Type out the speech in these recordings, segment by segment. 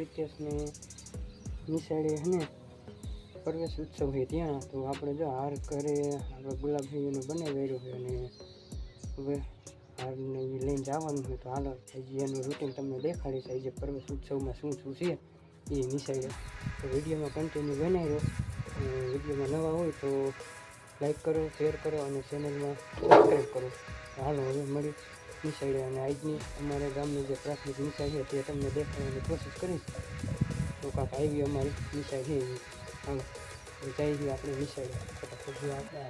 પ્રિતેશને નિશાળે હે ને પ્રવેશ ઉત્સવ છે ત્યાં. તો આપણે જો હાર ઘરે આપણે ગુલાબભાઈઓને બનાવેલો છે અને હવે હારને એ લઈને જવાનું છે. તો હાલો હજી એનું રૂટીન તમને દેખાડીશ આજે પ્રવેશ ઉત્સવમાં શું શું છે એ નિશાળે. તો વિડીયોમાં કન્ટિન્યુ બનાવી રહ્યો. વિડીયોમાં નવા હોય તો લાઈક કરો, શેર કરો અને ચેનલમાં સબસ્ક્રાઈબ કરો. હાલો હવે મળી નિશાળે અને આજની અમારા ગામની જે પ્રાથમિક નિશાળ છે તે તમને દેખાડવાની કોશિશ કરીશ. તો કાંક આવી અમારી નિશાળ છે એવી. હાલો જઈ છીએ આપણે નિશાળે. ફટાફટ આપણે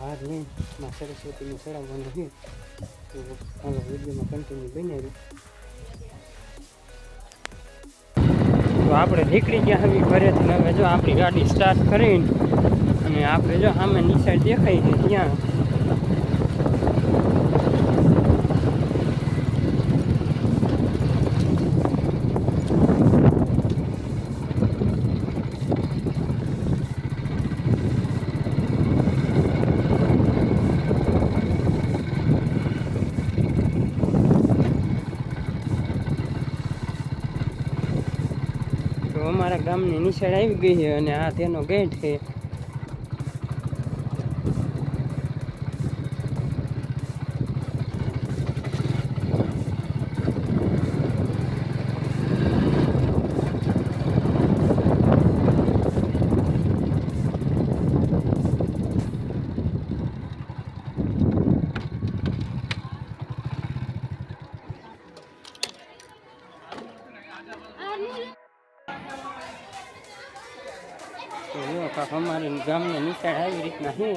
હાર લઈને માં સરસ્વતીને ચડાવવાનું છે. તો હાલો વિડીયોમાં કન્ટિન્યુ બની રહ્યું. તો આપણે નીકળી ગયા હવે ઘરેથી. હવે જો આપણી ગાડી સ્ટાર્ટ કરીને અને આપણે જો સામે નિશાળ દેખાય છે ત્યાં અમારા ગામની નિશાળ આવી ગઈ છે અને આ તેનો ગેટ છે. તો જો કાંક અમારી ગામની નિશાળ આવી રીતના છે.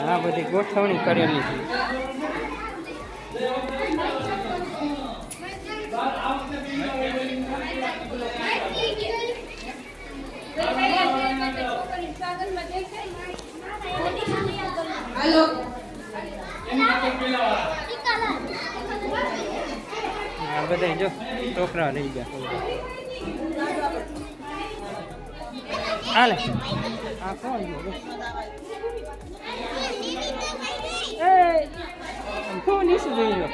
આ બધી ગોઠવણી કરેલી છે. આ બધા જો છોકરા રહી ગયા. હાલે આ કોણ કોણ નીચે જોઈ લો.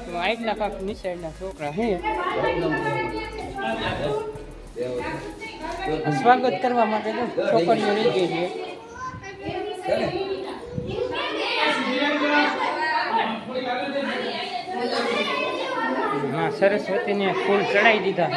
તો આટલા કાંક નિશાળના છોકરા હે સ્વાગત કરવા માટે છોકરીઓ રહી ગઈ છે. હા સરસ્વતીને ફૂલ ચડાવી દીધા.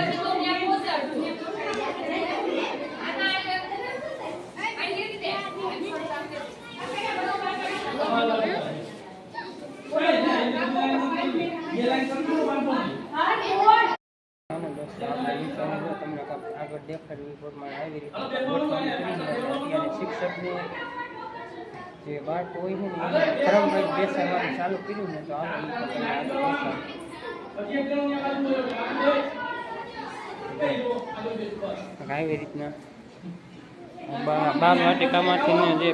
તમને આગળ દેખાડ્યું પ્રમાણે આવી રીતે શિક્ષકને જે બાળકો હોય છે ને એને ફરમભાઈ બેસાડવાનું ચાલુ કર્યું ને તો આવી રીતના બાલ વાટિકામાંથી જે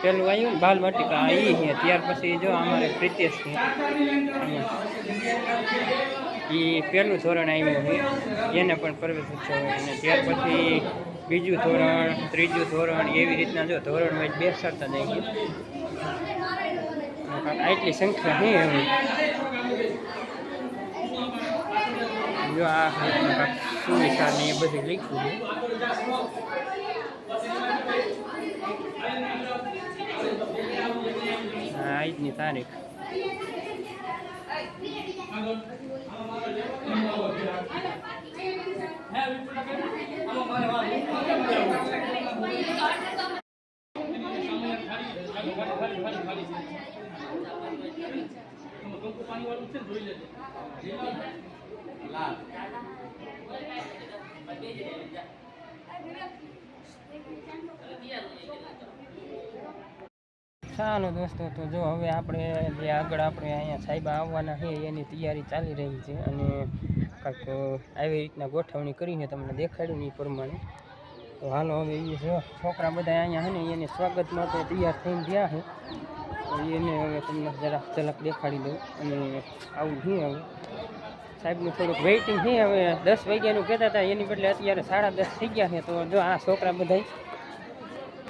પેલું આવ્યું ને બાલ વાટિકા એ છે. ત્યાર પછી જો અમારે પ્રિતેશ છે એ પહેલું ધોરણ આવ્યું છે એને પણ પ્રવેશ ઉત્સવ હોય. અને ત્યાર પછી બીજું ધોરણ, ત્રીજું ધોરણ એવી રીતના જો ધોરણ વાઇઝ બેસાડતા જાય છે. આટલી સંખ્યા છે હવે. જો આ સુવિચાર ને એ બધું લખ્યું છે. આજની તારીખ ચાલો દોસ્તો. તો જો હવે આપણે જે આગળ આપણે અહીંયા સાહેબ આવવાના છે એની તૈયારી ચાલી રહી છે અને કાંઈક આવી રીતના ગોઠવણી કરી છે તમને દેખાડ્યું ને એ પ્રમાણે. તો હાલો હવે એ છોકરા બધા અહીંયા છે ને એને સ્વાગત માટે તૈયાર થઈને ગયા છે. તો એને હવે તમને જરા ઝલક દેખાડી દઉં. અને આવું છે હવે સાહેબનું થોડુંક વેઇટિંગ છે. હવે 10 વાગ્યાનું કહેતા હતા એની બદલે અત્યારે 10:30 થઈ ગયા છે. તો જો આ છોકરા બધા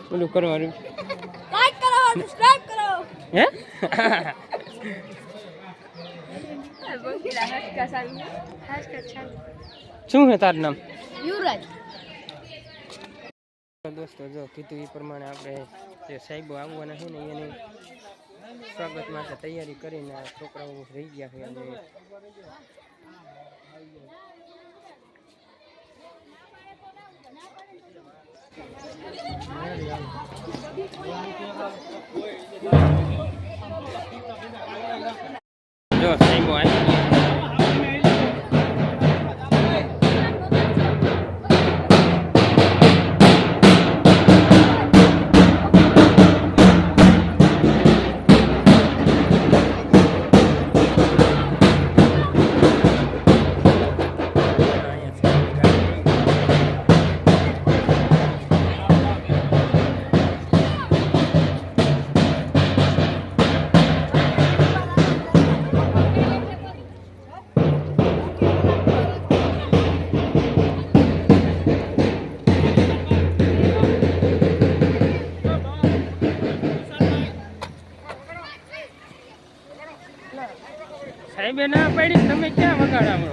પેલું કરવાનું હે શું છે તારું નામ? યુવરાજ. દોસ્તો જો કીધું એ પ્રમાણે આપણે જે સાહેબો આવવાના છે ને એની સ્વાગત માટે તૈયારી કરીને આ છોકરાઓ રહી ગયા છે અને જો સાહેબો આવી ગયા. સાહેબે ના પાડી તમે ક્યાં વગાડા મળો?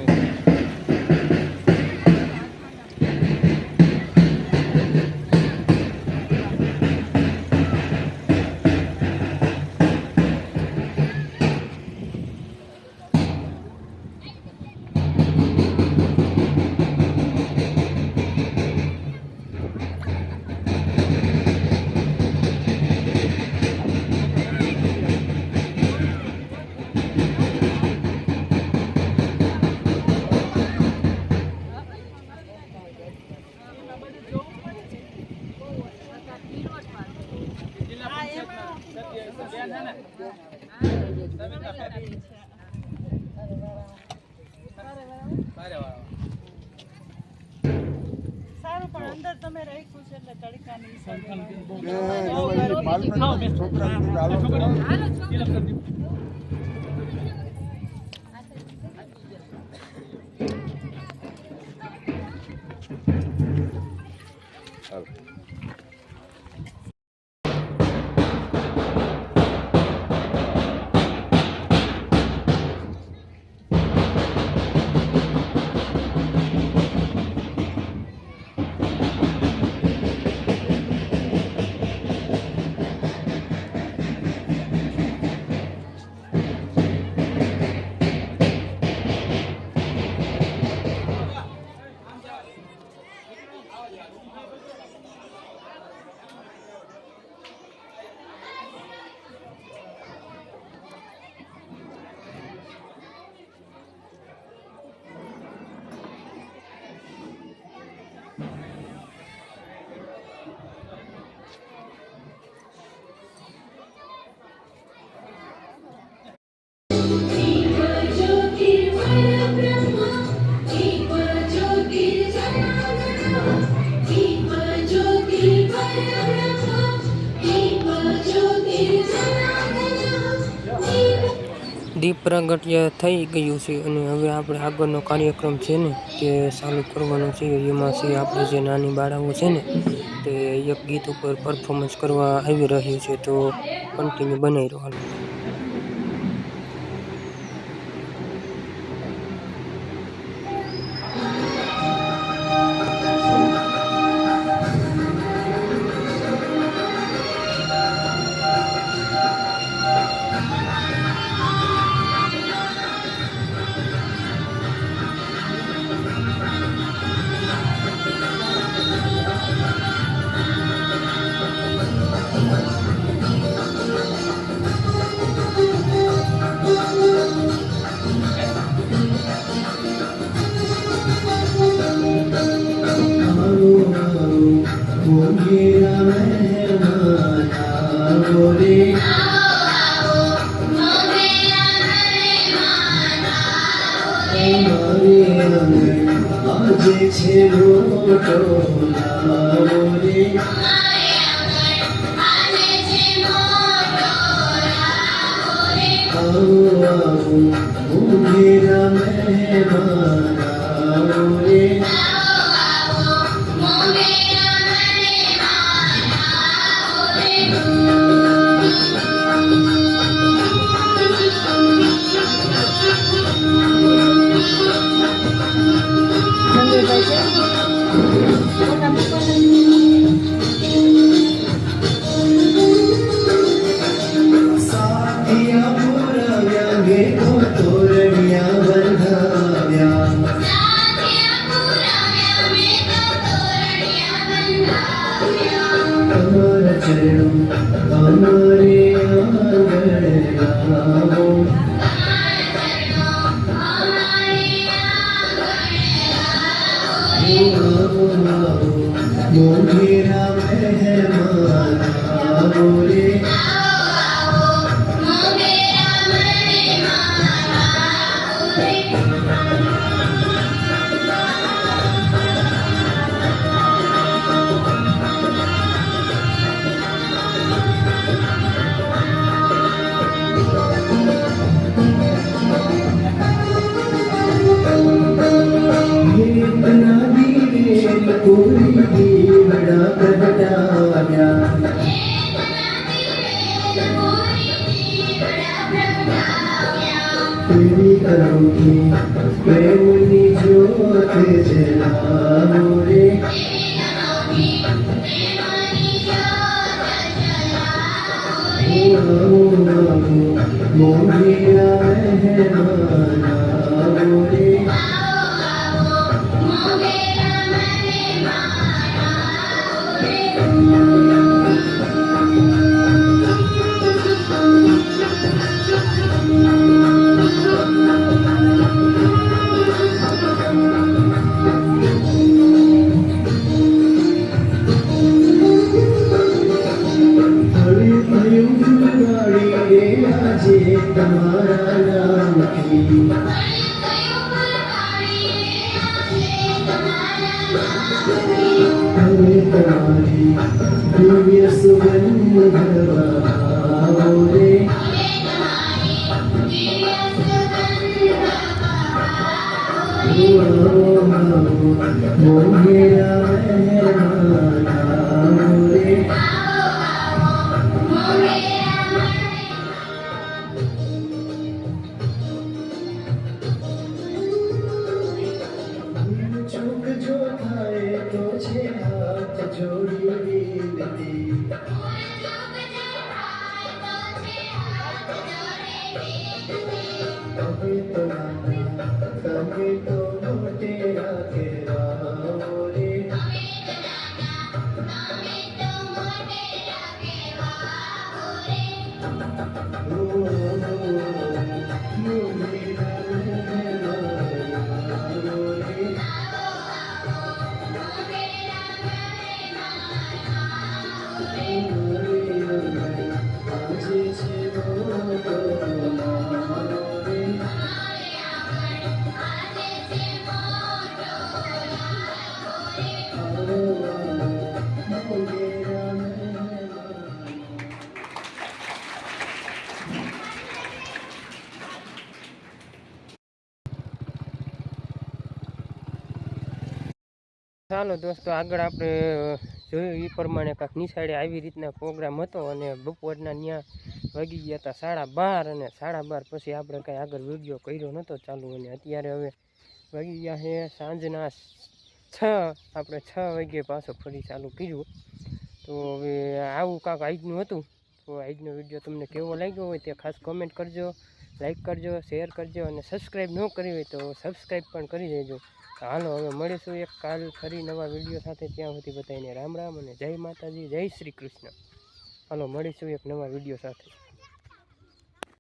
દીપ પ્રાગટ્ય થઈ ગયું છે અને હવે આપણે આગળનો કાર્યક્રમ છે ને તે ચાલુ કરવાનો છે. એમાં છે આપણે જે નાની બાળાઓ છે ને તે એક ગીત ઉપર પરફોર્મન્સ કરવા આવી રહ્યું છે, તો કન્ટિન્યુ બનાવી રહ્યો. प्रेमनी ज्योत जलाओ रे मोहिया मेहमान आओ रे તમારા નામથી હવે તમારી દિવ્ય સુગંધ ભરવા આવો રે મોહેરા મહેમાન આવો રે ચૂક જો થાય તો છે હાથ જોડી વિનતી તમે તો નાના તમે તો મોટેરા કહેવાઓ રે ચાલો દોસ્તો, આગળ આપણે જોયું એ પ્રમાણે કાંઈક નિશાળે આવી રીતના પ્રોગ્રામ હતો અને બપોરના ત્યાં વાગી ગયા હતા 12:30 અને 12:30 પછી આપણે કાંઈ આગળ વિડીયો કર્યો નહોતો ચાલુ. અને અત્યારે હવે વાગી ગયા છે સાંજના 6. આપણે 6 વાગ્યે પાછો ફરી ચાલુ કર્યું. તો હવે આવું કાંઈક આજનું હતું. તો આજનો વિડીયો તમને કેવો લાગ્યો હોય તે ખાસ કોમેન્ટ કરજો, લાઈક કરજો, શેર કરજો અને સબસ્ક્રાઈબ ન કરી હોય તો સબસ્ક્રાઈબ પણ કરી દેજો. હાલો હવે મળીશું એક કાલ ફરી નવા વિડીયો સાથે. ત્યાં સુધી બધાને રામ રામ અને જય માતાજી, જય શ્રી કૃષ્ણ. હાલો મળીશું એક નવા વિડીયો સાથે.